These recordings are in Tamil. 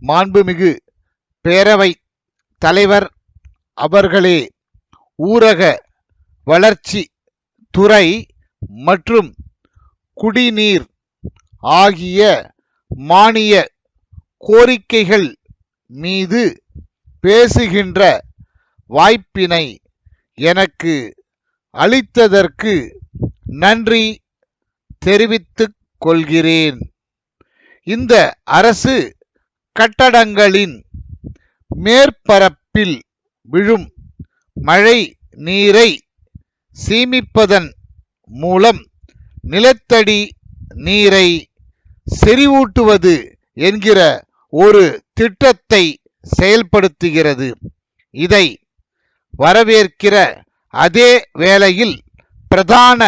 மாண்புமிகு பேரவை தலைவர் அவர்களே, ஊரக வளர்ச்சி துறை மற்றும் குடிநீர் ஆகிய மானிய கோரிக்கைகள் மீது பேசுகின்ற வாய்ப்பினை எனக்கு அளித்ததற்கு நன்றி தெரிவித்துக் கொள்கிறேன். இந்த அரசு கட்டடங்களின் மேற்பரப்பில் விழும் மழை நீரை சேமிப்பதன் மூலம் நிலத்தடி நீரை செறிவூட்டுவது என்கிற ஒரு திட்டத்தை செயல்படுத்துகிறது. இதை வரவேற்கிற அதே வேளையில் பிரதான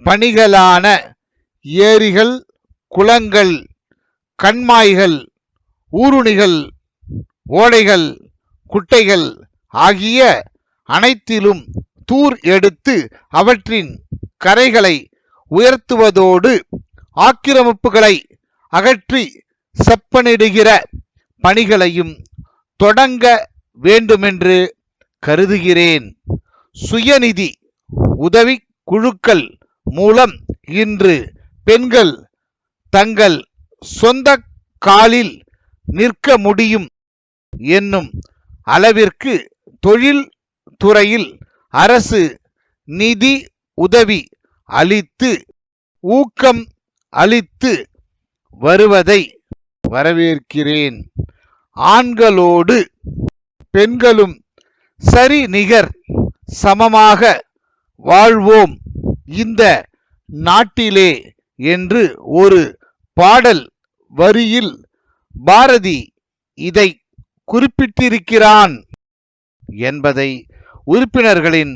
பணிகளான ஏரிகள், குளங்கள், கண்மாய்கள், ஊருணிகள், ஓடைகள், குட்டைகள் ஆகிய அனைத்திலும் தூர் எடுத்து அவற்றின் கரைகளை உயர்த்துவதோடு ஆக்கிரமிப்புகளை அகற்றி செப்பனிடுகிற பணிகளையும் தொடங்க வேண்டுமென்று கருதுகிறேன். சுயநிதி உதவி குழுக்கள் மூலம் இன்று பெண்கள் தங்கள் சொந்த காலில் நிற்க முடியும் என்னும் அளவிற்கு தொழில் துறையில் அரசு நிதி உதவி அளித்து ஊக்கம் அளித்து வருவதை வரவேற்கிறேன். ஆண்களோடு பெண்களும் சரிநிகர் சமமாக வாழ்வோம் இந்த நாட்டிலே என்று ஒரு பாடல் வரியில் பாரதி இதை குறிப்பிட்டிருக்கிறான் என்பதை உறுப்பினர்களின்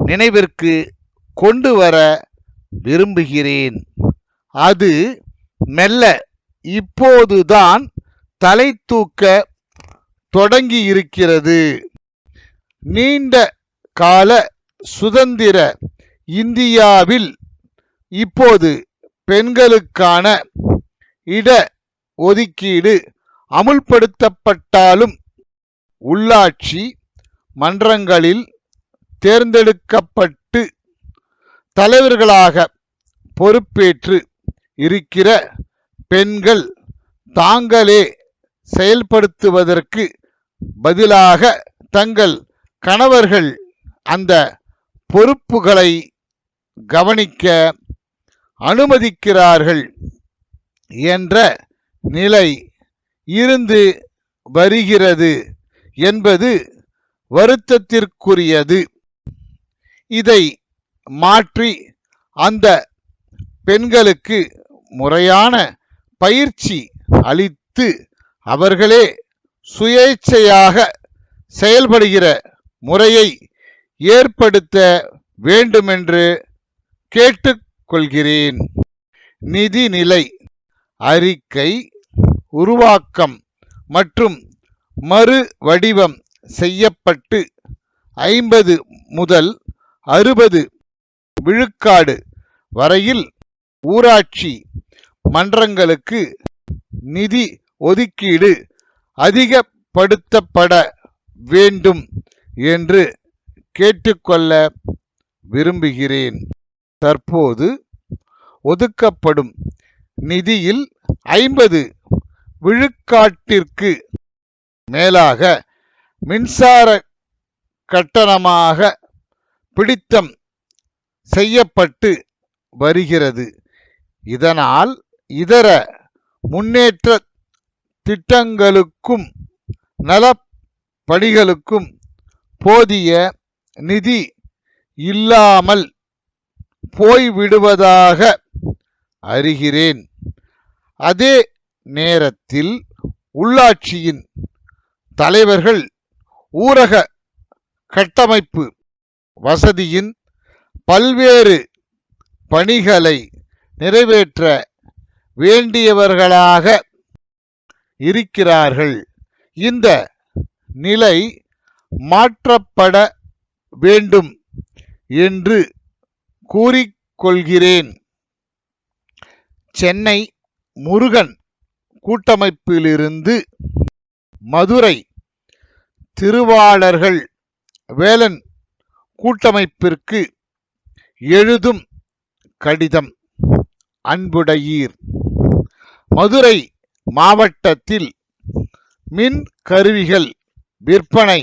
நினைவிற்கு கொண்டு வர விரும்புகிறேன். அது மெல்ல இப்போதுதான் தலை தூக்க தொடங்கியிருக்கிறது. நீண்ட கால சுதந்திர இந்தியாவில் இப்போது பெண்களுக்கான இட ஒதுக்கீடு அமுல்படுத்தப்பட்டாலும் உள்ளாட்சி மன்றங்களில் தேர்ந்தெடுக்கப்பட்டு தலைவர்களாக பொறுப்பேற்று இருக்கிற பெண்கள் தாங்களே செயல்படுத்துவதற்கு பதிலாக தங்கள் கணவர்கள் அந்த பொறுப்புகளை கவனிக்க அனுமதிக்கிறார்கள் என்ற நிலை இருந்து வருகிறது என்பது வருத்தத்திற்குரியது. இதை மாற்றி அந்த பெண்களுக்கு முறையான பயிற்சி அளித்து அவர்களே சுயேச்சையாக செயல்படுகிற முறையை ஏற்படுத்த வேண்டுமென்று கேட்டுக்கொள்கிறேன். நிதிநிலை அறிக்கை உருவாக்கம் மற்றும் மறு வடிவம் செய்யப்பட்டு 50 முதல் 60 விழுக்காடு வரையில் ஊராட்சி மன்றங்களுக்கு நிதி ஒதுக்கீடு அதிகப்படுத்தப்பட வேண்டும் என்று கேட்டுக்கொள்ள விரும்புகிறேன். தற்போது ஒதுக்கப்படும் நிதியில் 50 விழுக்காட்டிற்கு மேலாக மின்சார கட்டணமாக பிடித்தம் செய்யப்பட்டு வருகிறது. இதனால் இதர முன்னேற்ற திட்டங்களுக்கும் நலப்பணிகளுக்கும் போதிய நிதி இல்லாமல் போய்விடுவதாக அறிகிறேன். அதே நேரத்தில் உள்ளாட்சியின் தலைவர்கள் ஊரக கட்டமைப்பு வசதியின் பல்வேறு பணிகளை நிறைவேற்ற வேண்டியவர்களாக இருக்கிறார்கள். இந்த நிலை மாற்றப்பட வேண்டும் என்று கூறிக்கொள்கிறேன். சென்னை முருகன் கூட்டமைப்பிலிருந்து மதுரை திருவாளர்கள் வேலன் கூட்டமைப்பிற்கு எழுதும் கடிதம். அன்புடையீர், மதுரை மாவட்டத்தில் மின் கருவிகள் விற்பனை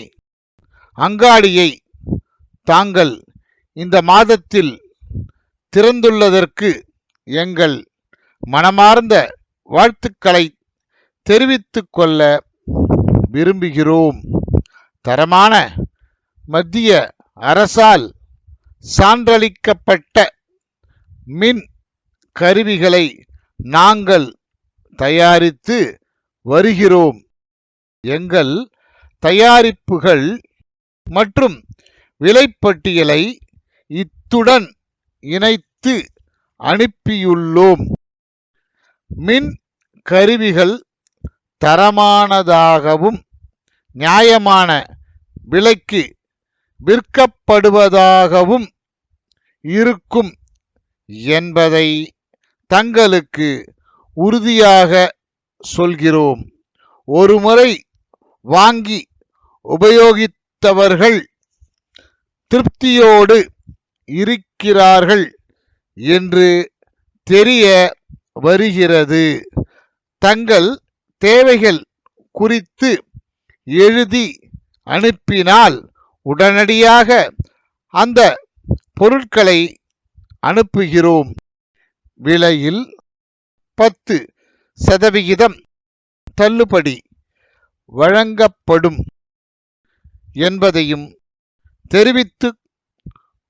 அங்காடியை தாங்கள் இந்த மாதத்தில் திறந்துள்ளதற்கு எங்கள் மனமார்ந்த வாழ்த்துக்களை தெரிவித்துக் கொள்ள விரும்புகிறோம். தரமான மத்திய அரசால் சான்றளிக்கப்பட்ட மின் கருவிகளை நாங்கள் தயாரித்து வருகிறோம். எங்கள் தயாரிப்புகள் மற்றும் விலைப்பட்டியலை இத்துடன் இணைத்து அனுப்பியுள்ளோம். மின் கருவிகள் தரமானதாகவும் நியாயமான விலைக்கு விற்கப்படுவதாகவும் இருக்கும் என்பதை தங்களுக்கு உறுதியாக சொல்கிறோம். ஒருமுறை வாங்கி உபயோகித்தவர்கள் திருப்தியோடு இருக்கிறார்கள் என்று தெரிய வருகிறது. தங்கள் தேவைகள் குறித்து எழுதி அனுப்பினால் உடனடியாக அந்த பொருட்களை அனுப்புகிறோம். விலையில் 10% தள்ளுபடி வழங்கப்படும் என்பதையும் தெரிவித்துக்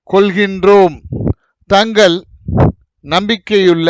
கொள்கின்றோம். தங்கள் நம்பிக்கையுள்ள